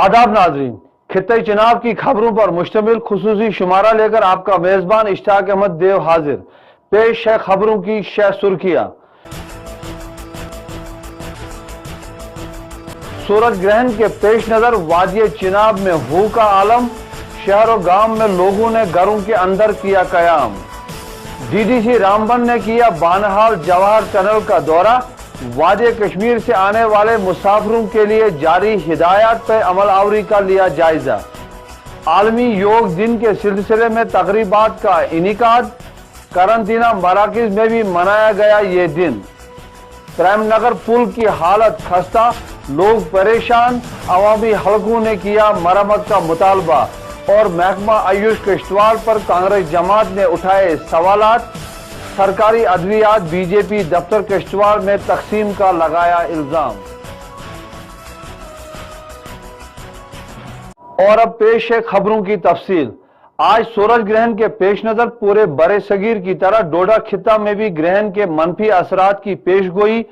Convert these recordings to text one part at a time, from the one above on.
आदाब नाजरीन, खित्ते चुनाव की खबरों पर मुश्तमिल खुसूसी शुमारा लेकर आपका मेजबान इश्ताक अहमद देव हाजिर। पेश है खबरों की शह सुर्खियां। सूरज ग्रहण के पेश नजर वादिय चिनाब में हू का आलम, शहर और गांव में लोगों ने घरों के अंदर किया कयाम। डीडीसी रामबन ने किया बानहाल जवाहर टनल का दौरा, वादिय कश्मीर से आने वाले मुसाफिरों के लिए जारी हिदायत पर अमल आवरी का लिया जायजा। आलमी योग दिन के सिलसिले में तकरीबात का इनिकाद, करंतना मराकज में भी मनाया गया ये दिन। प्रेमनगर पुल की हालत खस्ता, लोग परेशान, अवामी हलकों ने किया मरम्मत का मुतालबा और महकमा आयुष किश्तवाड़ पर कांग्रेस जमात ने उठाए सवालात। सरकारी अद्वियात बीजेपी दफ्तर किश्तवाड़ में तकसीम का लगाया इल्जाम। और अब पेश है खबरों की तफसील। आज सूरज ग्रहण के पेश नजर पूरे बरे सगीर की तरह डोडा खित्ता में भी ग्रहण के मनफी असरात की पेशगोई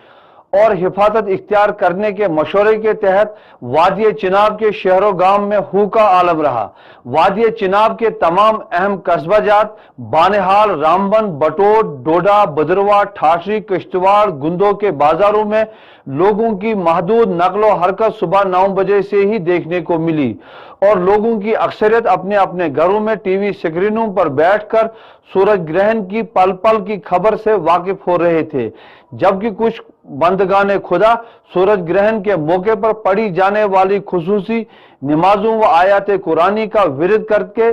और हिफाजत इख्तियार करने के मशवरे के तहत वादिय चिनाब के शहरों गांव में हू का आलम रहा। वादिय चिनाब के तमाम अहम कस्बाजात बानेहाल, रामबन, बटोट, डोडा, बदरवा, ठाठरी, किश्तवाड़, गुंदों के बाजारों में लोगों की महदूद नकलो हरकत सुबह 9 बजे से ही देखने को मिली और लोगों की अक्सरियत अपने अपने घरों में टीवी स्क्रीनों पर बैठकर सूरज ग्रहण की पल पल की खबर से वाकिफ हो रहे थे, जबकि कुछ बंदगाने खुदा सूरज ग्रहण के मौके पर पढ़ी जाने वाली खुसूसी नमाजों व आयात कुरानी का विरद करके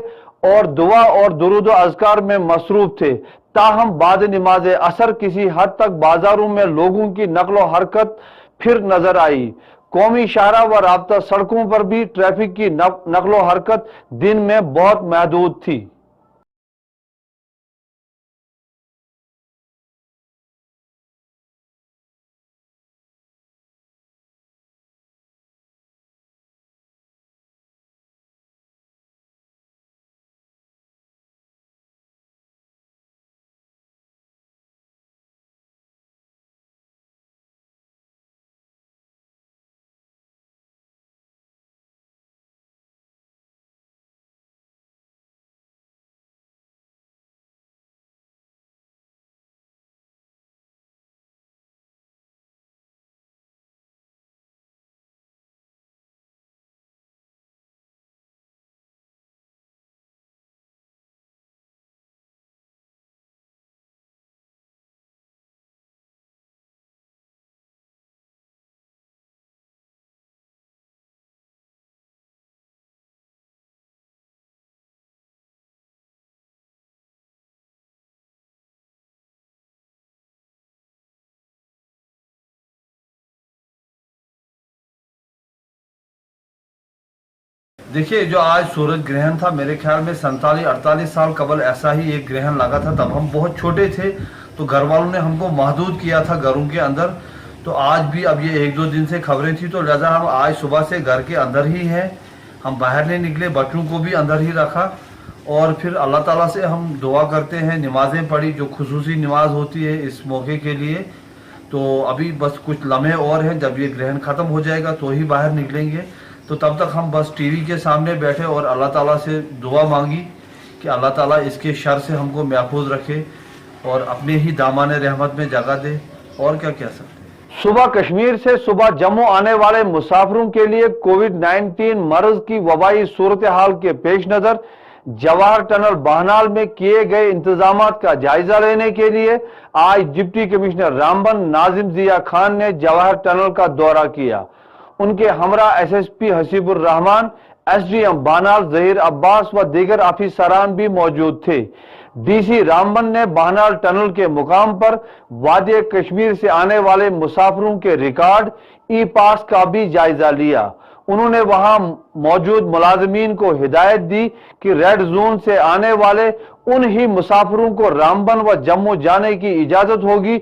और दुआ और दुरूद अज़कार में मसरूफ थे। ताहम बाद नमाज असर किसी हद तक बाजारों में लोगों की नकलो हरकत फिर नजर आई। कौमी शाहरा व राब्ता सड़कों पर भी ट्रैफिक की नकलो हरकत दिन में बहुत महदूद थी। देखिए, जो आज सूरज ग्रहण था, मेरे ख्याल में 47-48 साल कबल ऐसा ही एक ग्रहण लगा था। तब हम बहुत छोटे थे तो घर वालों ने हमको महदूद किया था घरों के अंदर। तो आज भी अब ये 1-2 दिन से खबरें थी, तो लिहाजा हम आज सुबह से घर के अंदर ही हैं, हम बाहर नहीं निकले, बच्चों को भी अंदर ही रखा और फिर अल्लाह ताला से हम दुआ करते हैं, नमाजें पढ़ी जो खुसूसी नमाज होती है इस मौके के लिए। तो अभी बस कुछ लम्हे और हैं, जब ये ग्रहण ख़त्म हो जाएगा तो ही बाहर निकलेंगे। तो तब तक हम बस टीवी के सामने बैठे और अल्लाह ताला से दुआ मांगी कि अल्लाह ताला इसके शर से हमको महफूज रखे और अपने ही दामाने रहमत में जगह दे। और क्या कह सकते हैं। सुबह कश्मीर से सुबह जम्मू आने वाले मुसाफिरों के लिए कोविड-19 मर्ज की वबाई सूरत हाल के पेश नजर जवाहर टनल बाहनाल में किए गए इंतजाम का जायजा लेने के लिए आज डिप्टी कमिश्नर रामबन नाजिम जिया खान ने जवाहर टनल का दौरा किया। उनके हमरा एसएसपी हसीबुर रहमान, एसडीएम बानाल जहीर अब्बास व दीगर अफसरान भी मौजूद थे। डीसी रामबन ने बाहनाल टनल के मुकाम पर वादिय कश्मीर से आने वाले मुसाफिरों के रिकॉर्ड ई पास का भी जायजा लिया। उन्होंने वहां मौजूद मुलाजमीन को हिदायत दी कि रेड जोन से आने वाले उन ही मुसाफिरों को रामबन व जम्मू जाने की इजाजत होगी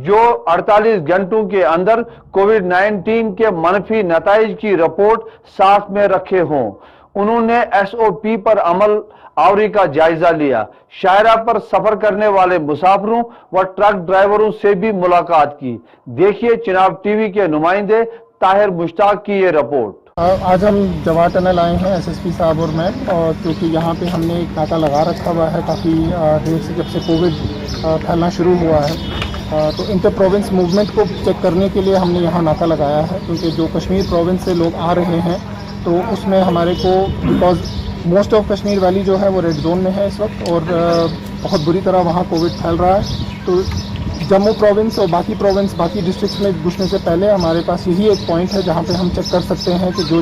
जो 48 घंटों के अंदर कोविड-19 के मनफी नताइज की रिपोर्ट साथ में रखे हों। उन्होंने एसओपी पर अमल आवरी का जायजा लिया। शायरा पर सफर करने वाले मुसाफिरों व ट्रक ड्राइवरों से भी मुलाकात की। देखिए चिनाब टीवी के नुमाइंदे ताहिर मुश्ताक की ये रिपोर्ट। आज हम जवाहर टनल आए हैं एसएसपी साहब और मैं, और क्योंकि यहाँ पे हमने एक नाका लगा रखा हुआ है काफ़ी देर से, जब से कोविड फैलना शुरू हुआ है। तो इंटर प्रोविंस मूवमेंट को चेक करने के लिए हमने यहाँ नाका लगाया है, क्योंकि जो कश्मीर प्रोविंस से लोग आ रहे हैं तो उसमें हमारे को, because most of Kashmir valley जो है वो रेड जोन में है इस वक्त, और बहुत बुरी तरह वहाँ कोविड फैल रहा है। तो जम्मू प्रोविंस और बाकी प्रोविंस, बाकी डिस्ट्रिक्ट्स में घुसने से पहले हमारे पास यही एक पॉइंट है जहाँ पे हम चेक कर सकते हैं कि जो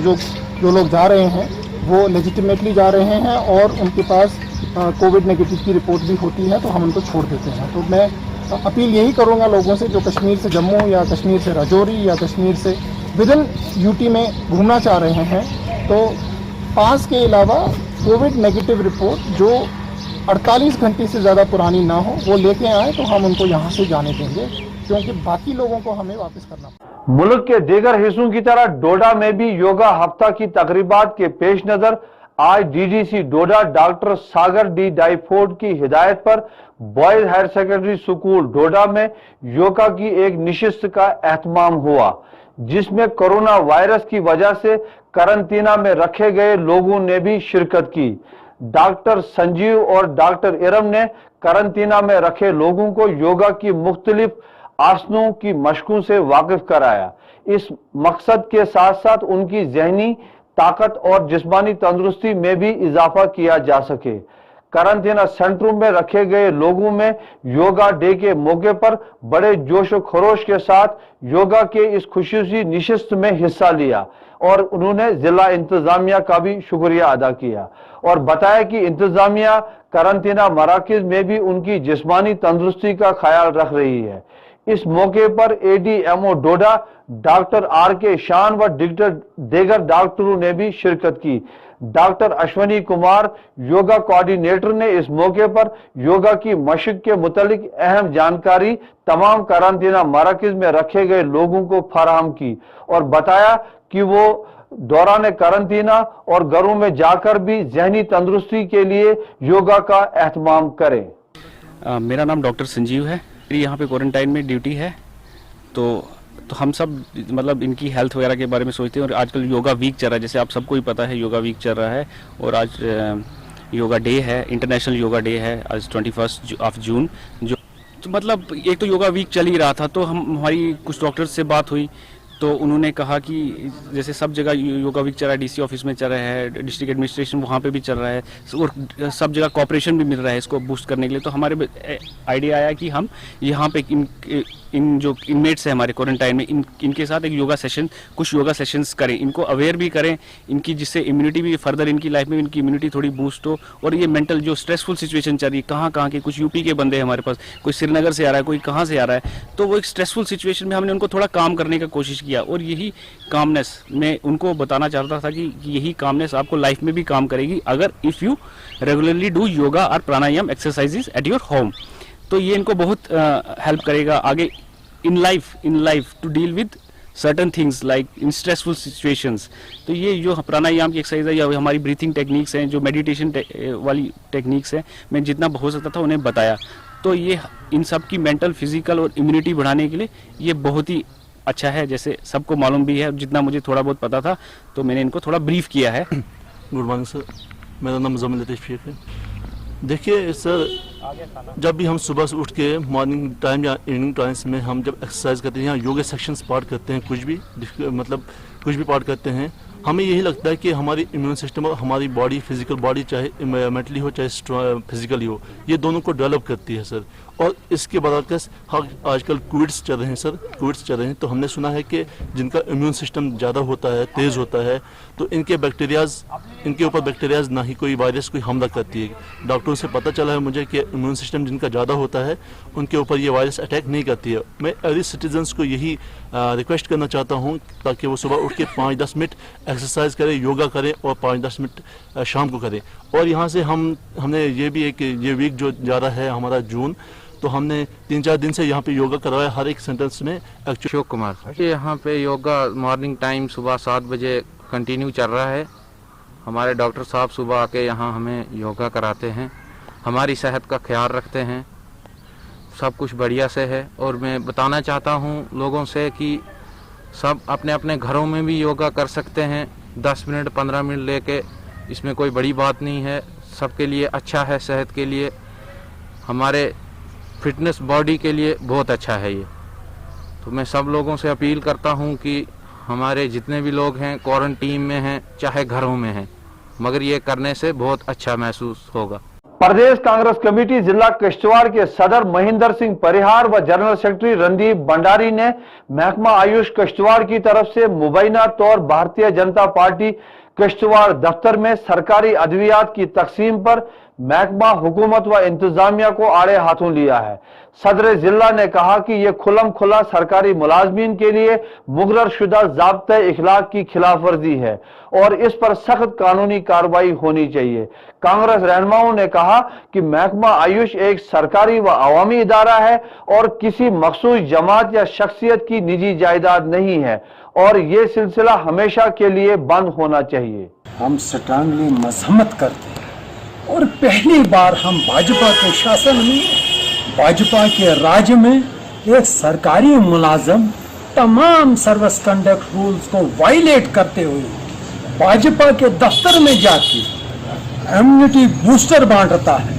लोग जा रहे हैं वो लेजिटिमेटली जा रहे हैं और उनके पास कोविड नेगेटिव की रिपोर्ट भी होती है, तो हम उनको छोड़ देते हैं। तो मैं अपील यही करूँगा लोगों से जो कश्मीर से जम्मू या कश्मीर से राजौरी या कश्मीर से विद इन यूटी में घूमना चाह रहे हैं, तो पास के अलावा कोविड नेगेटिव रिपोर्ट जो 48 घंटे से ज़्यादा पुरानी ना हो वो लेके आए, तो हम उनको यहाँ से जाने देंगे, क्योंकि बाकी लोगों को हमें वापस करना। मुल्क के दीगर हिस्सों की तरह डोडा में भी योगा हफ्ता की तकरीबात के पेश नजर आज डीडीसी डोडा डॉक्टर सागर डी डाइफोर्ड की हिदायत पर बॉयज हायर सेकेंडरी स्कूल डोडा में योगा की एक निशिस्त का एहतमाम हुआ, जिसमें कोरोना वायरस की वजह से करंतना में रखे गए लोगों ने भी शिरकत की। डॉक्टर संजीव और डॉक्टर इरम ने करंतना में रखे लोगों को योगा की मुख्तलिफ आसनों की मशकों से वाकिफ कराया। इस मकसद के साथ साथ उनकी जहनी ताकत और जिस्मानी तंदुरुस्ती में भी इजाफा किया जा सके। करंतना सेंटरों में रखे गए लोगों में योगा डे के मौके पर बड़े जोश व खरोश के साथ योगा के इस खुसूसी निशिस्त में हिस्सा लिया और उन्होंने जिला इंतजामिया का भी शुक्रिया अदा किया और बताया कि इंतजामिया करंतना मराकज में भी उनकी जिस्मानी तंदुरुस्ती का ख्याल रख रही है। इस मौके पर एडीएमओ डोडा डॉक्टर आर के शान व दीगर डॉक्टरों ने भी शिरकत की। डॉक्टर अश्वनी कुमार योगा कोऑर्डिनेटर ने इस मौके पर योगा की मशक के मुतालिक अहम जानकारी तमाम करंतना मराकज में रखे गए लोगों को फराहम की और बताया कि वो दौरान करंतना और घरों में जाकर भी जहनी तंदुरुस्ती के लिए योगा का एहतमाम करें। मेरा नाम डॉक्टर संजीव है, मेरी यहाँ पे क्वारंटाइन में ड्यूटी है, तो हम सब मतलब इनकी हेल्थ वगैरह के बारे में सोचते हैं। और आजकल योगा वीक चल रहा है, जैसे आप सबको ही पता है योगा वीक चल रहा है और आज योगा डे है, इंटरनेशनल योगा डे है आज 21 ऑफ जून। जो तो मतलब एक तो योगा वीक चल ही रहा था, तो हमारी कुछ डॉक्टर्स से बात हुई तो उन्होंने कहा कि जैसे सब जगह योगा वीक चल रहा है, डीसी ऑफिस में चल रहा है, डिस्ट्रिक्ट एडमिनिस्ट्रेशन वहाँ पे भी चल रहा है और सब जगह कोऑपरेशन भी मिल रहा है इसको बूस्ट करने के लिए। तो हमारे आइडिया आया कि हम यहाँ पे इन जो इनमेट्स हैं हमारे क्वारंटाइन में इनके साथ एक योगा सेशन, कुछ योगा सेशंस करें, इनको अवेयर भी करें इनकी, जिससे इम्यूनिटी भी फर्दर इनकी लाइफ में इनकी इम्यूनिटी थोड़ी बूस्ट हो। और ये मेंटल जो स्ट्रेसफुल सिचुएशन चल रही है, कहाँ के कुछ यूपी के बंदे हैं हमारे पास, कोई श्रीनगर से आ रहा है, कोई कहाँ से आ रहा है, तो वो एक स्ट्रेसफुल सिचुएशन में हमने उनको थोड़ा काम करने का कोशिश किया और यही कामनेस मैं उनको बताना चाहता था कि यही कामनेस आपको लाइफ में भी काम करेगी अगर if you regularly do yoga और pranayama exercises at your home. तो ये इनको बहुत हेल्प करेगा आगे in life to deal with certain things like in stressful situations. तो ये जो प्राणायाम की एक्सरसाइज है या हमारी ब्रीथिंग टेक्निक्स हैं, जो मेडिटेशन वाली टेक्निक्स हैं, मैं जितना हो सकता था उन्हें बताया। तो ये इन सब की मेंटल, फिजिकल और इम्यूनिटी बढ़ाने के लिए ये बहुत ही अच्छा है, जैसे सबको मालूम भी है, जितना मुझे थोड़ा बहुत पता था तो मैंने इनको थोड़ा ब्रीफ किया है। गुड मॉर्निंग सर, मेरा नाम मुज़म्मिल लतीफ़ शेख है। देखिए सर, जब भी हम सुबह से उठ के मॉर्निंग टाइम या इवनिंग टाइम्स में हम जब एक्सरसाइज करते हैं या योगा सेक्शंस पार्ट करते हैं, कुछ भी पार्ट करते हैं, हमें यही लगता है कि हमारी इम्यून सिस्टम और हमारी बॉडी, फिजिकल बॉडी चाहे मेंटली हो चाहे फिजिकली हो, ये दोनों को डेवलप करती है सर। और इसके बरअक्स आजकल कोविड्स चल रहे हैं, तो हमने सुना है कि जिनका इम्यून सिस्टम ज़्यादा होता है, तेज़ होता है, तो इनके ऊपर बैक्टीरियाज ना ही कोई वायरस कोई हमला करती है। डॉक्टरों से पता चला है मुझे कि इम्यून सिस्टम जिनका ज़्यादा होता है उनके ऊपर ये वायरस अटैक नहीं करती है। मैं एवरी सिटीजन्स को यही रिक्वेस्ट करना चाहता हूँ ताकि वो सुबह उठ के 5-10 मिनट एक्सरसाइज करें, योगा करें और 5-10 मिनट शाम को करें। और यहाँ से हमने ये भी ये वीक जो जा रहा है हमारा जून, तो हमने 3-4 दिन से यहाँ पे योगा करवाया हर एक सेंटेंस में। अशोक कुमार, यहाँ पे योगा मॉर्निंग टाइम सुबह 7 बजे कंटिन्यू चल रहा है। हमारे डॉक्टर साहब सुबह आके यहाँ हमें योगा कराते हैं, हमारी सेहत का ख्याल रखते हैं, सब कुछ बढ़िया से है। और मैं बताना चाहता हूँ लोगों से कि सब अपने अपने घरों में भी योगा कर सकते हैं, 10 मिनट 15 मिनट लेके, इसमें कोई बड़ी बात नहीं है, सबके लिए अच्छा है, सेहत के लिए, हमारे फिटनेस बॉडी के लिए बहुत अच्छा है ये। तो मैं सब लोगों से अपील करता हूँ कि हमारे जितने भी लोग हैं क्वारंटीन में हैं चाहे घरों में हैं, मगर ये करने से बहुत अच्छा महसूस होगा। प्रदेश कांग्रेस कमेटी जिला किश्तवाड़ के सदर महेंद्र सिंह परिहार व जनरल सेक्रेटरी रणदीप भंडारी ने महकमा आयुष किश्तवाड़ की तरफ से मुबैना तौर भारतीय जनता पार्टी किश्तवाड़ दफ्तर में सरकारी अद्वियात की तकसीम पर महकमा हुकूमत व इंतजामिया को आड़े हाथों लिया है। सदर जिला ने कहा कि यह खुलम खुला सरकारी मुलाजमीन के लिए मुकर्रर शुदा ज़ाब्ते इखलाक की खिलाफ वर्जी है और इस पर सख्त कानूनी कार्रवाई होनी चाहिए। कांग्रेस रहनुमाओं ने कहा कि महकमा आयुष एक सरकारी व अवामी इदारा है और किसी मखसूस जमात या शख्सियत की निजी जायदाद नहीं है और ये सिलसिला हमेशा के लिए बंद होना चाहिए। हम स्ट्रांगली मजम्मत करते हैं और पहली बार हम भाजपा के शासन में, भाजपा के राज्य में एक सरकारी मुलाजम तमाम सर्विस कंडक्ट रूल्स को वायलेट करते हुए भाजपा के दफ्तर में जाके इम्यूनिटी बूस्टर बांटता है,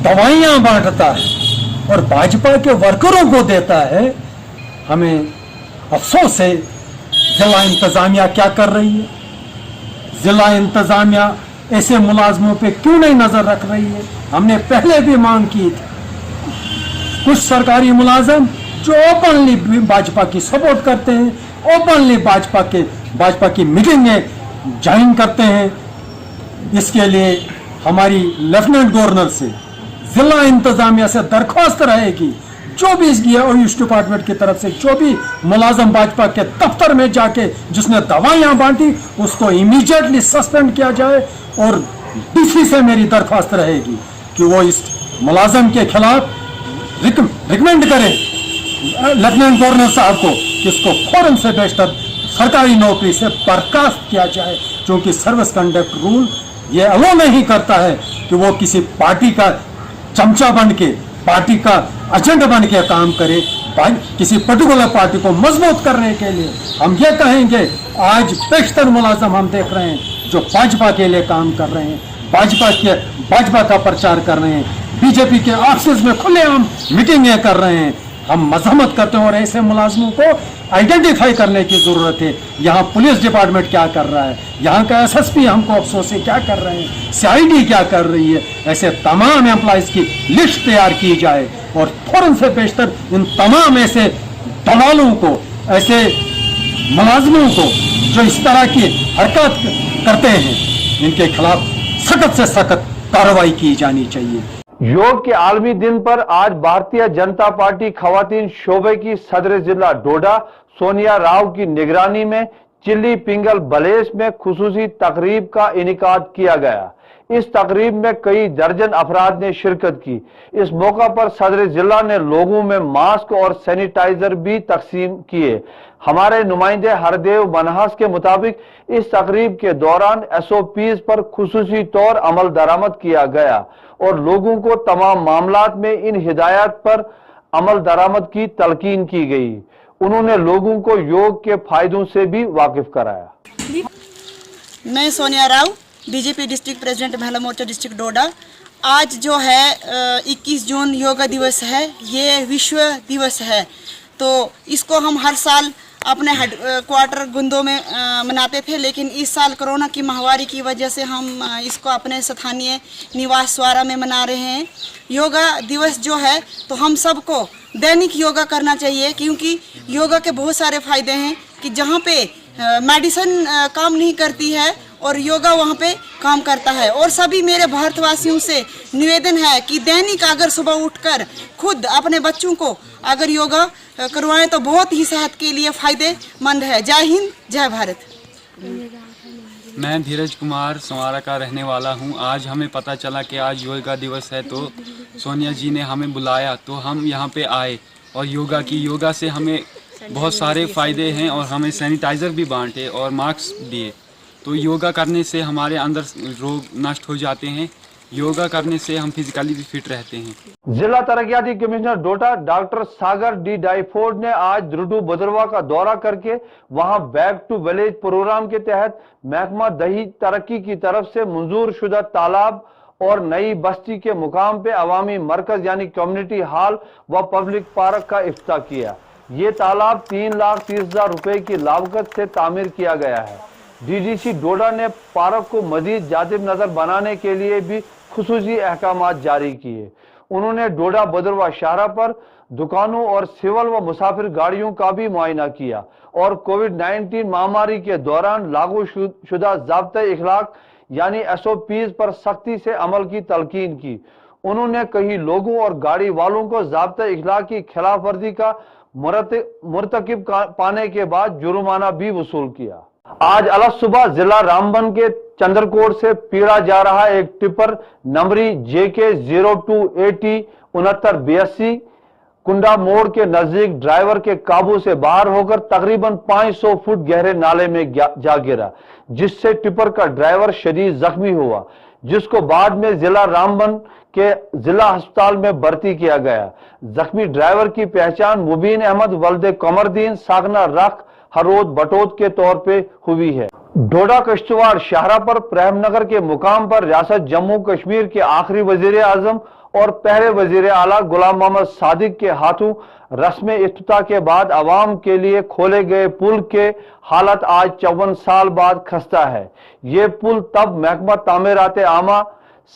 दवाइयां बांटता है और भाजपा के वर्करों को देता है। हमें अफसोस है जिला इंतजामिया क्या कर रही है। जिला इंतजामिया ऐसे मुलाजमों पे क्यों नहीं नजर रख रही है। हमने पहले भी मांग की थी, कुछ सरकारी मुलाजम जो ओपनली भाजपा की सपोर्ट करते हैं, ओपनली भाजपा की मीटिंग में ज्वाइन करते हैं। इसके लिए हमारी लेफ्टिनेंट गवर्नर से, जिला इंतजामिया से दरख्वास्त रहेगी, जो भी इसकी आयुष डिपार्टमेंट की तरफ से जो भी मुलाजम भाजपा के दफ्तर में जाके जिसने दवाइयां बांटी उसको इमीडिएटली सस्पेंड किया जाए। और डीसी से मेरी दरख्वास्त रहेगी कि वो इस मुलाजम के खिलाफ रिकमेंड करें लेफ्टिनेंट गवर्नर साहब को कि इसको फौरन से बेशतर सरकारी नौकरी से बर्खास्त किया जाए, क्योंकि सर्विस कंडक्ट रूल ये अलो नहीं करता है कि वो किसी पार्टी का चमचा बन के, पार्टी का एजेंट बन के काम करे। किसी पर्टिकुलर पार्टी को मजबूत करने के लिए हम ये कहेंगे, आज बेशतर मुलाजम हम देख रहे हैं जो भाजपा के लिए काम कर रहे हैं, भाजपा का प्रचार कर रहे हैं, बीजेपी के ऑफिस में खुलेआम मीटिंगें कर रहे हैं। हम मजम्मत करते हैं और ऐसे मुलाजमों को आइडेंटिफाई करने की जरूरत है। यहाँ पुलिस डिपार्टमेंट क्या कर रहा है, यहाँ का एसएसपी हमको अफसोस है क्या कर रहे हैं, सीआईडी क्या कर रही है। ऐसे तमाम एम्प्लॉइज की लिस्ट तैयार की जाए और फौरन से बेशतर इन तमाम ऐसे दलालों को, ऐसे मुलाजमों को जो इस तरह की हरकत करते हैं, इनके खिलाफ सख्त से सख्त कार्रवाई की जानी चाहिए। योग के आलमी दिन पर आज भारतीय जनता पार्टी खवातीन शोबे की सदर जिला डोडा सोनिया राव की निगरानी में चिल्ली पिंगल बलेस में खुसूसी तकरीब का इनेकाद किया गया। इस तकरीब में कई दर्जन अफराद ने शिरकत की। इस मौका पर सदर जिला ने लोगों में मास्क और सैनिटाइजर भी तकसीम किए। हमारे नुमाइंदे हरदेव मनहास के मुताबिक इस तकरीब के दौरान एसओपीज पर खुसूसी तौर अमल दरामद किया गया और लोगों को तमाम मामलात में इन हिदायत पर अमल दरामद की तलकीन की गई। उन्होंने लोगों को योग के फायदों से भी वाकिफ कराया। मैं Sonia Rao, BJP district president महिला मोर्चा डिस्ट्रिक्ट डोडा। आज जो है 21 जून योगा दिवस है, ये विश्व दिवस है। तो इसको हम हर साल अपने क्वार्टर गुंदों में मनाते थे, लेकिन इस साल कोरोना की महामारी की वजह से हम इसको अपने स्थानीय निवास द्वारा में मना रहे हैं। योगा दिवस जो है तो हम सबको दैनिक योगा करना चाहिए, क्योंकि योगा के बहुत सारे फायदे हैं कि जहाँ पे मेडिसिन काम नहीं करती है और योगा वहाँ पे काम करता है। और सभी मेरे भारतवासियों से निवेदन है कि दैनिक अगर सुबह उठकर खुद अपने बच्चों को अगर योगा करवाएं तो बहुत ही सेहत के लिए फायदेमंद है। जय हिंद, जय भारत। मैं धीरज कुमार संवारा का रहने वाला हूं। आज हमें पता चला कि आज योगा दिवस है, तो सोनिया जी ने हमें बुलाया तो हम यहां पे आए और योगा से हमें बहुत सारे फ़ायदे हैं और हमें सैनिटाइज़र भी बांटे और मास्क दिए। तो योगा करने से हमारे अंदर रोग नष्ट हो जाते हैं योगा करने से हम फिजिकली भी फिट रहते हैं। जिला तरक्याती कमिश्नर डोडा डॉक्टर सागर डी डाइफोर्ड ने आज दुरुडू बदरवा का दौरा करके वहां बैक टू विलेज प्रोग्राम के तहत महकमा दही तरक्की की तरफ से मंजूर शुदा तालाब और नई बस्ती के मुकाम पे अवामी मरकज यानी कम्युनिटी हॉल व पब्लिक पार्क का इफ्तिताह किया। ये तालाब 3,30,000 रुपए की लागत से तामीर किया गया है। डीडीसी डोडा ने पार्क को मजीद जातिब नजर बनाने के लिए भी खुसूसी अहकाम जारी किए। उन्होंने डोडा बदरवा शाहरा पर दुकानों और सिविल व मुसाफिर गाड़ियों का भी मुआयना किया और कोविड-19 महामारी के दौरान लागू शुदा ज़ाब्ता इखलाक यानी SOPs पर सख्ती से अमल की तलकीन की। उन्होंने कई लोगों और गाड़ी वालों को ज़ाब्ता इखलाक की खिलाफ वर्जी का मुर्तकिब पाने के बाद जुर्माना भी वसूल किया। आज अलग सुबह जिला रामबन के चंद्रकोट से पीड़ा जा रहा एक टिपर नंबरी JK 0280 6982 कुंडा मोड़ के नजदीक ड्राइवर के काबू से बाहर होकर तकरीबन 500 फुट गहरे नाले में जा गिरा, जिससे टिपर का ड्राइवर शदीद जख्मी हुआ, जिसको बाद में जिला रामबन के जिला अस्पताल में भर्ती किया गया। जख्मी ड्राइवर की पहचान मुबीन अहमद वल्दे कमरदीन सागना रख हरोद बटोद के तौर पे हुई है। डोडा कश्तवाड़ शाहरा पर प्रेमनगर के मुकाम पर रियासत जम्मू कश्मीर के आखिरी वजीर आजम और पहले वजीर आला गुलाम मोहम्मद सादिक के हाथों रस्म इफ्तिताह के बाद अवाम के लिए खोले गए पुल के हालत आज 54 साल बाद खस्ता है। ये पुल तब महकमा तामीरात आमा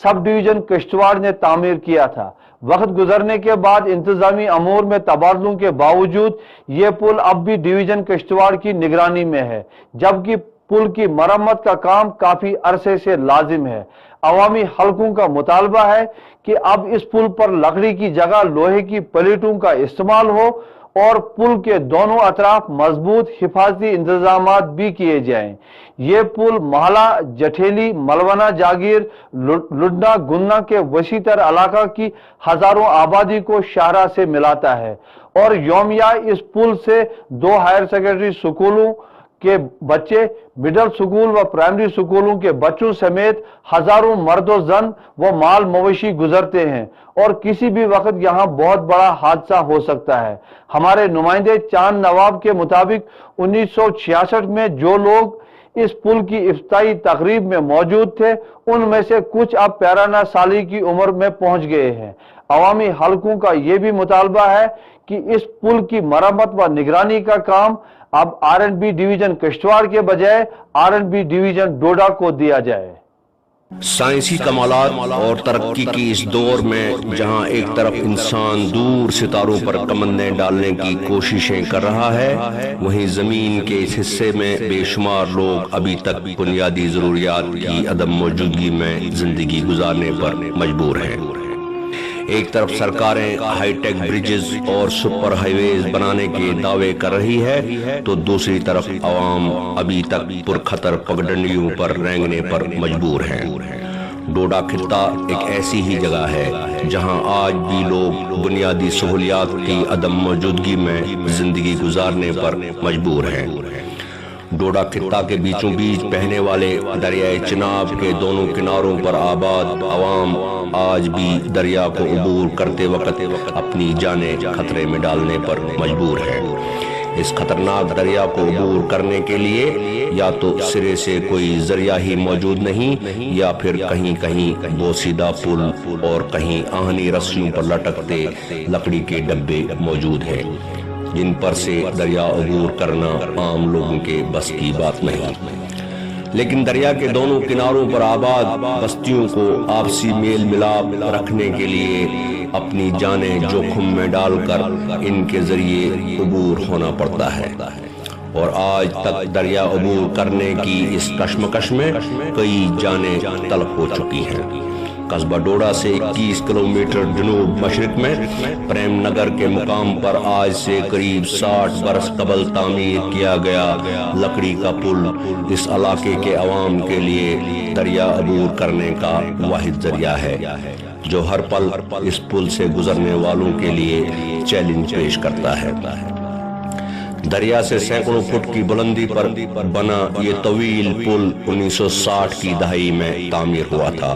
सब डिवीजन कश्तवाड़ ने तामीर किया था। वक्त गुजरने के बाद इंतजामी अमूर में तबादलों के बावजूद ये पुल अब भी डिवीजन कश्तवाड़ की निगरानी में है, जबकि पुल की मरम्मत का काम काफी अरसे से लाजिम है। अवामी हलकों का मुतालबा है कि अब इस पुल पर लकड़ी की जगह लोहे की प्लेटों का इस्तेमाल हो और पुल के दोनों अतराफ मजबूत हिफाजती इंतजामात भी किए जाएं। ये पुल महला जठेली मलवना जागीर लुडना गुन्ना के वसीतर इलाका की हजारों आबादी को शाहरा से मिलाता है और यौमिया इस पुल से 2 हायर सेकेंडरी स्कूलों के बच्चे, मिडिल स्कूल व प्राइमरी स्कूलों के बच्चों समेत हजारों मर्द जन व माल मवेशी गुजरते हैं और किसी भी वक्त यहाँ बहुत बड़ा हादसा हो सकता है। हमारे नुमाइंदे चांद नवाब के मुताबिक 1966 में जो लोग इस पुल की इफ्तिताही तकरीब में मौजूद थे, उनमें से कुछ अब 53 साल की उम्र में पहुंच गए हैं। अवामी हलकों का यह भी मुतालबा है कि इस पुल की मरम्मत व निगरानी का काम अब R&B डिवीजन कश्तवाड़ के बजाय R&B डिवीजन डोडा को दिया जाए। साइंसी कमालात और तरक्की की इस दौर में जहां एक तरफ इंसान दूर सितारों पर कमंदें डालने की कोशिशें कर रहा है, वहीं जमीन के इस हिस्से में बेशुमार लोग अभी तक बुनियादी जरूरियात की अदम मौजूदगी में जिंदगी गुजारने पर मजबूर हैं। एक तरफ सरकारें हाईटेक ब्रिजेस और सुपर हाईवेज बनाने के दावे कर रही है, तो दूसरी तरफ अवाम अभी तक पुरखतर पगडंडियों पर रेंगने पर मजबूर हैं। डोडा खित्ता एक ऐसी ही जगह है जहां आज भी लोग बुनियादी सहूलियात की अदम मौजूदगी में जिंदगी गुजारने पर मजबूर हैं। डोडा खित्ता के बीचों बीच बहने वाले दरियाए चिनाब के दोनों किनारों पर आबाद अवाम आज भी दरिया को अबूर करते वक्त अपनी जानें खतरे में डालने पर मजबूर है। इस खतरनाक दरिया को अबूर करने के लिए या तो सिरे से कोई जरिया ही मौजूद नहीं, या फिर कहीं कहीं बोसीदा पुल और कहीं आहनी रस्सियों पर लटकते लकड़ी के डब्बे मौजूद हैं, जिन पर से दरिया अबूर करना आम लोगों के बस की बात नहीं। लेकिन दरिया के दोनों किनारों पर आबाद बस्तियों को आपसी मेल मिलाप रखने के लिए अपनी जानें जोखिम में डालकर इनके जरिए अबूर होना पड़ता है। और आज तक दरिया अबूर करने की इस कश्मकश में कई जानें तलब हो चुकी हैं। कस्बा डोडा से 21 किलोमीटर जनूब मशरिक में प्रेम नगर के मुकाम पर आज से करीब 60 बरस कबल तामीर किया गया लकड़ी का पुल इस इलाके के अवाम के लिए दरिया अबूर करने का वाहिद जरिया है, जो हर पल इस पुल से गुजरने वालों के लिए चैलेंज पेश करता है। दरिया से सैकड़ों फुट की बुलंदी पर बना ये तवील पुल 1960 की दहाई में तामीर हुआ था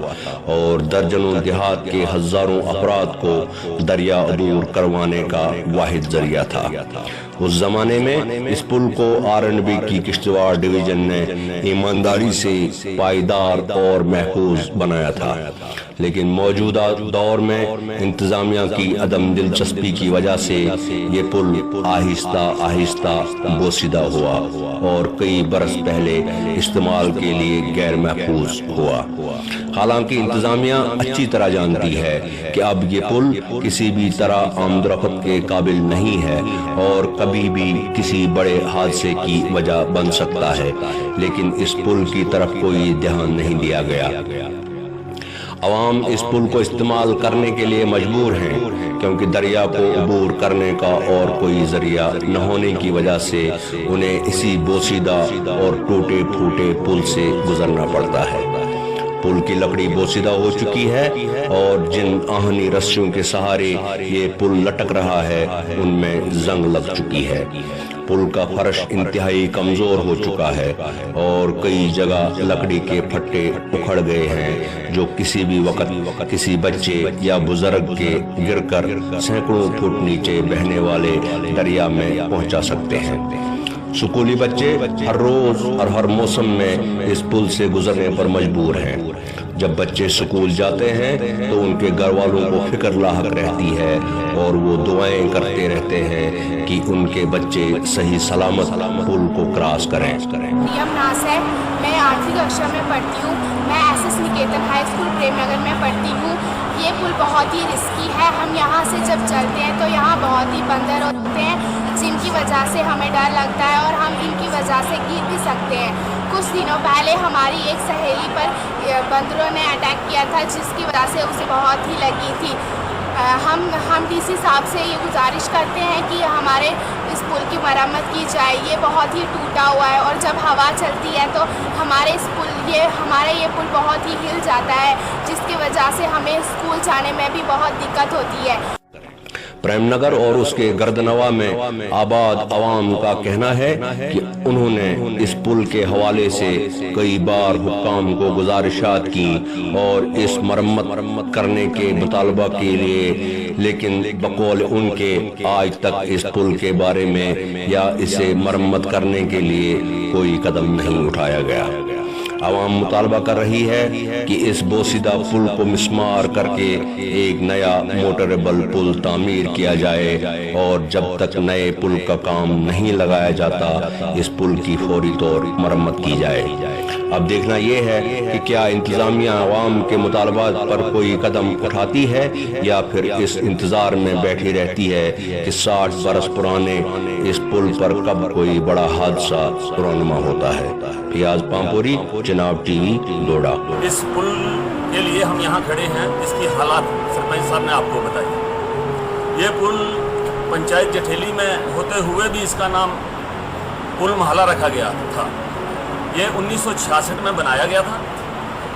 और दर्जनों देहात के हजारों अफराद को दरिया अबूर करवाने का वाहिद जरिया था। उस जमाने में इस पुल को R&B की किश्तवाड़ डिवीजन ने ईमानदारी से पायदार और महफूज बनाया था, लेकिन मौजूदा दौर में इंतजामिया की अदम दिलचस्पी की वजह से ये पुल आहिस्ता आहिस्ता बोसीदा हुआ और कई बरस पहले इस्तेमाल के लिए गैर महफूज हुआ। हालांकि इंतजामिया अच्छी तरह जानती है कि अब ये पुल किसी भी तरह आमदरफ्त के काबिल नहीं है और कभी भी किसी बड़े हादसे की वजह बन सकता है, लेकिन इस पुल की तरफ कोई ध्यान नहीं दिया गया। अवाम इस पुल को इस्तेमाल करने के लिए मजबूर हैं क्योंकि दरिया को अबूर करने का और कोई जरिया न होने की वजह से उन्हें इसी बोसीदा और टूटे फूटे पुल से गुजरना पड़ता है। पुल की लकड़ी बोसीदा हो चुकी है और जिन आहनी रस्सियों के सहारे ये पुल लटक रहा है उनमें जंग लग चुकी है। पुल का फर्श इंतहाई कमजोर हो चुका है और कई जगह लकड़ी के फट्टे उखड़ गए हैं जो किसी भी वक्त किसी बच्चे या बुजुर्ग के गिरकर सैकड़ों फुट नीचे बहने वाले दरिया में पहुंचा सकते हैं। स्कूली बच्चे हर रोज और हर मौसम में इस पुल से गुजरने पर मजबूर हैं। जब बच्चे स्कूल जाते हैं तो उनके घर वालों को फिक्र लाहक रहती है और वो दुआएं करते रहते हैं कि उनके बच्चे सही सलामत पुल को क्रॉस करें। मैं 8वीं कक्षा में पढ़ती हूँ। मैं SS निकेतन हाई स्कूल प्रेमनगर में पढ़ती हूँ। ये पुल बहुत ही रिस्की है। हम यहाँ से जब चलते हैं तो यहाँ बहुत ही बंदर होते हैं जिनकी वजह से हमें डर लगता है और हम इनकी वजह से गिर भी सकते हैं। कुछ दिनों पहले हमारी एक सहेली पर बंदरों ने अटैक किया था जिसकी वजह से उसे बहुत ही लगी थी। हम DC साहब से ये गुजारिश करते हैं कि हमारे इस पुल की मरम्मत की जाए। ये बहुत ही टूटा हुआ है और जब हवा चलती है तो हमारे ये पुल बहुत ही हिल जाता है जिसकी वजह से हमें स्कूल जाने में भी बहुत दिक्कत होती है। प्रेमनगर और उसके गर्दनवा में आबाद अवाम का कहना है कि उन्होंने इस पुल के हवाले से कई बार हुक्काम को गुजारिशात की और इस मरम्मत करने के मुतालबा के लिए, लेकिन बकौल उनके आज तक इस पुल के बारे में या इसे मरम्मत करने के लिए कोई कदम नहीं उठाया गया। आवाम मुतालबा कर रही है कि इस बोसीदा पुल को मिसमार करके एक नया मोटरेबल पुल तामीर किया जाए और जब तक नए पुल का काम नहीं लगाया जाता इस पुल की फौरी तौर मरम्मत की जाए। अब देखना यह है कि क्या इंतजामिया आवाम के मुतालबात पर कोई कदम उठाती है या फिर इस इंतजार में बैठी रहती है कि 60 बरस पुराने इस पुल पर कब कोई बड़ा हादसा रुनुमा होता है। रियाज पामपुरी, चिनाब TV, डोडा। इस पुल के लिए हम यहाँ खड़े हैं, इसकी हालात सरपंच साहब ने आपको बताई। ये पुल पंचायत जठेली में होते हुए भी इसका नाम पुल महला रखा गया था। ये 1966 में बनाया गया था,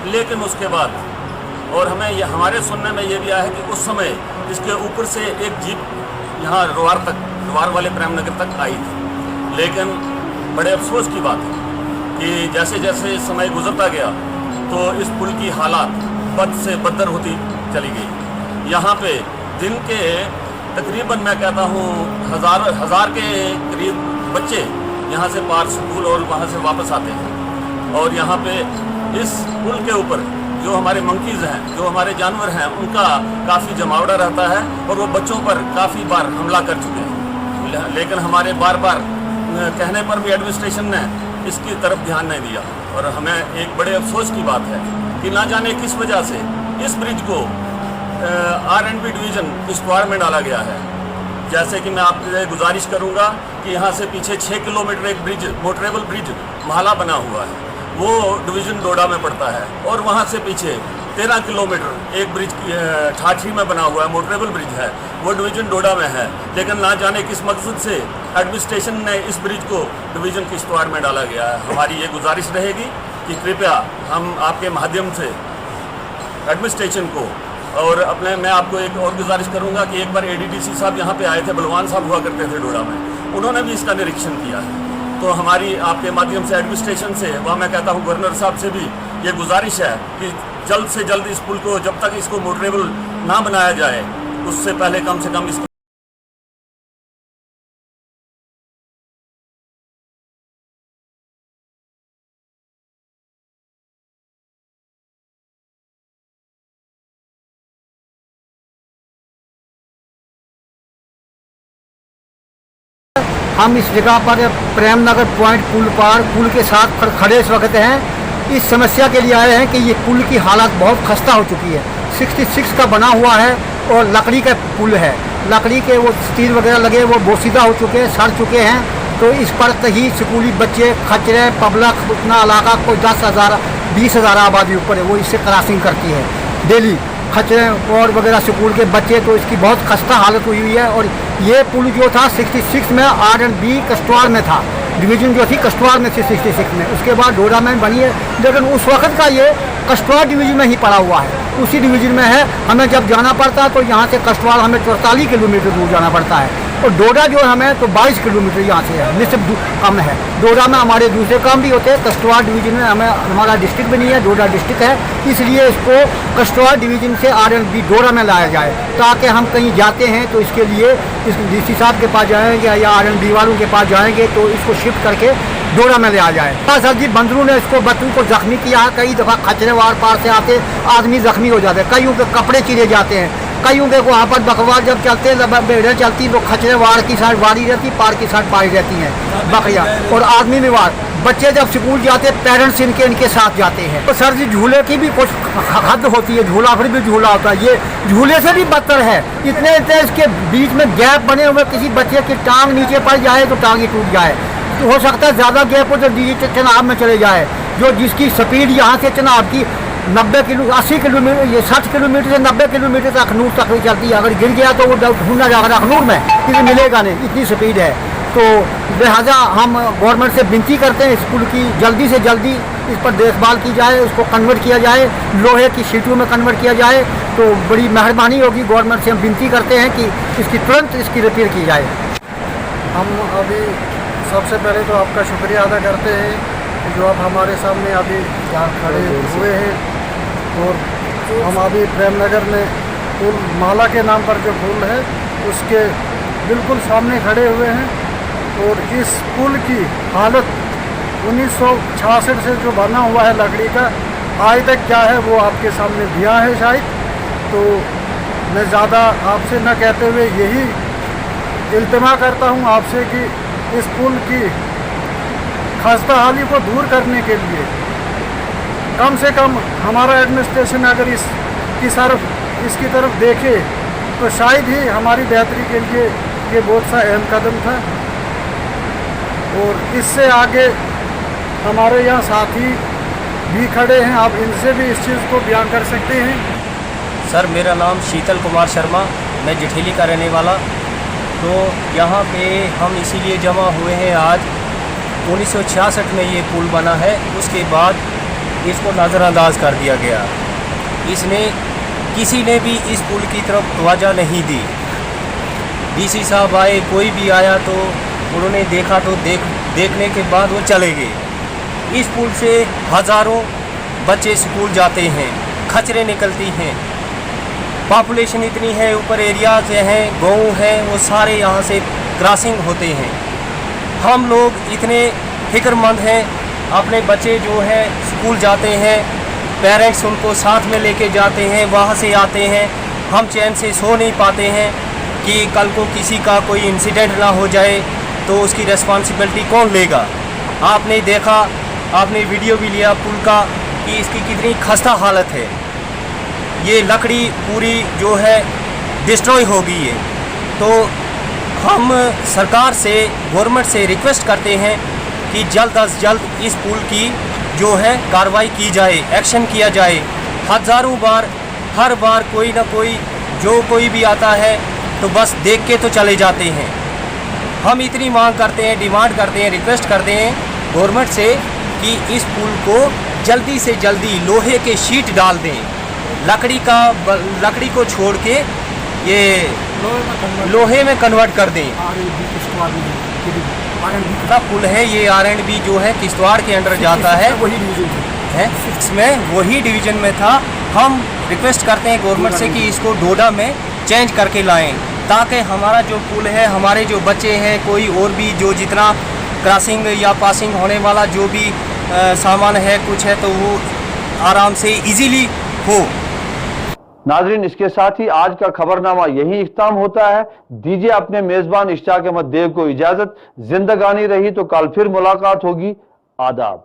लेकिन उसके बाद और हमारे सुनने में ये भी आया है कि उस समय इसके ऊपर से एक जीप यहाँ रोवार वाले प्रेमनगर तक आई थी। लेकिन बड़े अफसोस की बात है कि जैसे जैसे समय गुजरता गया तो इस पुल की हालात बद से बदतर होती चली गई। यहाँ पे दिन के तकरीबन मैं कहता हूँ हजार के करीब बच्चे यहाँ से पार स्कूल और वहाँ से वापस आते हैं और यहाँ पे इस पुल के ऊपर जो हमारे मंकीज़ हैं, जो हमारे जानवर हैं, उनका काफ़ी जमावड़ा रहता है और वो बच्चों पर काफ़ी बार हमला कर चुके हैं। लेकिन हमारे बार बार कहने पर भी एडमिनिस्ट्रेशन ने इसकी तरफ ध्यान नहीं दिया और हमें एक बड़े अफसोस की बात है कि ना जाने किस वजह से इस ब्रिज को R&B डिवीज़न किश्तवाड़ में डाला गया है। जैसे कि मैं आपसे गुजारिश करूंगा कि यहाँ से पीछे 6 किलोमीटर एक ब्रिज, मोटरेबल ब्रिज महला बना हुआ है, वो डिवीज़न डोडा में पड़ता है और वहाँ से पीछे 13 किलोमीटर एक ब्रिज ठाठी में बना हुआ है, मोटरेबल ब्रिज है, वो डिवीज़न डोडा में है। लेकिन ना जाने किस मकसद से एडमिनिस्ट्रेशन ने इस ब्रिज को डिवीज़न किश्तवाड़ में डाला गया है। हमारी ये गुजारिश रहेगी कि कृपया हम आपके माध्यम से एडमिनिस्ट्रेशन को और अपने मैं आपको एक और गुजारिश करूंगा कि एक बार एडीडीसी साहब यहाँ पे आए थे, बलवान साहब हुआ करते थे डोडा में, उन्होंने भी इसका निरीक्षण किया है। तो हमारी आपके माध्यम से एडमिनिस्ट्रेशन से वह मैं कहता हूँ गवर्नर साहब से भी ये गुजारिश है कि जल्द से जल्द इस पुल को, जब तक इसको मोटरेबल ना बनाया जाए उससे पहले कम से कम इसको हम इस जगह पर प्रेम नगर पॉइंट पुल के साथ खड़े इस वक्त हैं। इस समस्या के लिए आए हैं कि ये पुल की हालत बहुत खस्ता हो चुकी है। 66 का बना हुआ है और लकड़ी का पुल है, लकड़ी के वो स्टील वगैरह लगे वो बोसीदा हो चुके हैं, सड़ चुके हैं। तो इस पर कहीं स्कूली बच्चे, खचरे, पब्लिक, उतना इलाका कोई 10,000 20,000 आबादी ऊपर है, वो इससे क्रॉसिंग करती है डेली। खचरे और वगैरह स्कूल के बच्चे, तो इसकी बहुत खस्ता हालत हुई हुई है। और ये पुल जो था 66 में R&B कस्टवाड़ में था, डिवीज़न जो थी कस्टवाड़ में थी 66 में, उसके बाद डोडा में बनी है। लेकिन उस वक्त का ये कस्टवाड़ डिवीज़न में ही पड़ा हुआ है, उसी डिवीज़न में है। हमें जब जाना पड़ता है तो यहाँ से कस्टवाड़ हमें 44 किलोमीटर दूर जाना पड़ता है, और डोडा जो हमें तो 22 किलोमीटर यहाँ से है, निश्चित कम है। डोडा में हमारे दूसरे काम भी होते हैं, कस्टवाड़ डिवीज़न में हमें हमारा डिस्ट्रिक्ट भी नहीं है, डोडा डिस्ट्रिक्ट है, इसलिए इसको कस्टवाड़ डिवीज़न से R&B डोडा में लाया जाए, ताकि हम कहीं जाते हैं तो इसके लिए इस DC साहब के पास जाएंगे या R&B वालों के पास जाएंगे तो इसको शिफ्ट करके डोडा में ले आ जाए। सर जी बंदरों ने इसको बच्चों को जख्मी किया है, कई दफ़ा खचरे वार पार से आते आदमी जख्मी हो जाते हैं, कईयों के कपड़े चिरे जाते हैं, कईयों के वहाँ पर बकवार जब चलते हैं, भेड़ें चलती तो खचरे वार की साइड वारी रहती, पार की साइड पारी रहती हैं बकरियाँ, और आदमी भी वार। बच्चे जब स्कूल जाते पेरेंट्स इनके साथ जाते हैं। तो सर जी झूले की भी कुछ हद होती है, झूला फिर भी झूला होता है, ये झूले से भी बदतर है। इतने इसके बीच में गैप बने हुए, किसी बच्चे की टांग नीचे पड़ जाए तो टांग ही टूट जाए, तो हो सकता है ज़्यादा गैप हो तो चनाब में चले जाए। जो जिसकी स्पीड यहाँ से चनाब की 80 किलोमीटर, ये 60 किलोमीटर से 90 किलोमीटर तक अखनूर तक भी चलती है। अगर गिर गया तो वो ढूंढना जाएगा अखनूर में, इसे मिलेगा नहीं, इतनी स्पीड है। तो लिहाजा हम गवर्नमेंट से विनती करते हैं स्कूल की जल्दी से जल्दी इस पर देखभाल की जाए, उसको कन्वर्ट किया जाए, लोहे की शीटों में कन्वर्ट किया जाए तो बड़ी मेहरबानी होगी। गवर्नमेंट से हम विनती करते हैं कि इसकी तुरंत इसकी रिपेयर की जाए। हम अभी सबसे पहले तो आपका शुक्रिया अदा करते हैं कि जो आप हमारे सामने अभी यहाँ खड़े हुए हैं, और हम अभी प्रेम नगर में पुल माला के नाम पर जो पुल है उसके बिल्कुल सामने खड़े हुए हैं। और इस पुल की हालत 1966 से जो बना हुआ है लकड़ी का, आज तक क्या है वो आपके सामने दिया है शायद। तो मैं ज़्यादा आपसे न कहते हुए यही इल्तिमा करता हूँ आपसे कि इस पुल की खस्ता हाली को दूर करने के लिए कम से कम हमारा एडमिनिस्ट्रेशन अगर इसकी तरफ देखे तो शायद ही हमारी बेहतरी के लिए ये बहुत सा अहम कदम था। और इससे आगे हमारे यहाँ साथी भी खड़े हैं, आप इनसे भी इस चीज़ को बयान कर सकते हैं। सर मेरा नाम शीतल कुमार शर्मा, मैं जठेली का रहने वाला। तो यहाँ पे हम इसीलिए जमा हुए हैं, आज 1966 में ये पुल बना है, उसके बाद इसको नज़रअंदाज कर दिया गया। इसने किसी ने भी इस पुल की तरफ तवज्जो नहीं दी। DC साहब आए, कोई भी आया तो उन्होंने देखा तो देखने के बाद वो चले गए। इस पुल से हज़ारों बच्चे स्कूल जाते हैं, खचरे निकलती हैं, पॉपुलेशन इतनी है, ऊपर एरिया से हैं, गाँव हैं, वो सारे यहाँ से क्रॉसिंग होते हैं। हम लोग इतने फिक्रमंद हैं, अपने बच्चे जो हैं स्कूल जाते हैं, पेरेंट्स उनको साथ में लेके जाते हैं, वहाँ से आते हैं, हम चैन से सो नहीं पाते हैं कि कल को किसी का कोई इंसिडेंट ना हो जाए तो उसकी रिस्पॉन्सिबिलिटी कौन लेगा। आपने देखा, आपने वीडियो भी लिया पुल का कि इसकी कितनी खस्ता हालत है। ये लकड़ी पूरी जो है डिस्ट्रॉय हो गई है। तो हम सरकार से, गवर्नमेंट से रिक्वेस्ट करते हैं कि जल्द अज जल्द इस पुल की जो है कार्रवाई की जाए, एक्शन किया जाए। हज़ारों बार, हर बार कोई ना कोई भी आता है तो बस देख के तो चले जाते हैं। हम इतनी मांग करते हैं, डिमांड करते हैं, रिक्वेस्ट करते हैं गवर्नमेंट से कि इस पुल को जल्दी से जल्दी लोहे के शीट डाल दें, लकड़ी को छोड़ के ये लोहे में कन्वर्ट कर दें। पुल है ये R&B जो है किश्तवाड़ के अंडर जाता है, इसमें वही डिवीज़न में था। हम रिक्वेस्ट करते हैं गवर्नमेंट से कि इसको डोडा में चेंज करके लाएं, ताकि हमारा जो पुल है, हमारे जो बच्चे हैं, कोई और भी जो जितना क्रॉसिंग या पासिंग होने वाला जो भी सामान है कुछ है, तो वो आराम से इजीली हो। नाजरीन, इसके साथ ही आज का खबरनामा यही इख्ताम होता है। दीजिए अपने मेजबान इश्ताक अहमद देव को इजाजत। जिंदगानी रही तो कल फिर मुलाकात होगी। आदाब।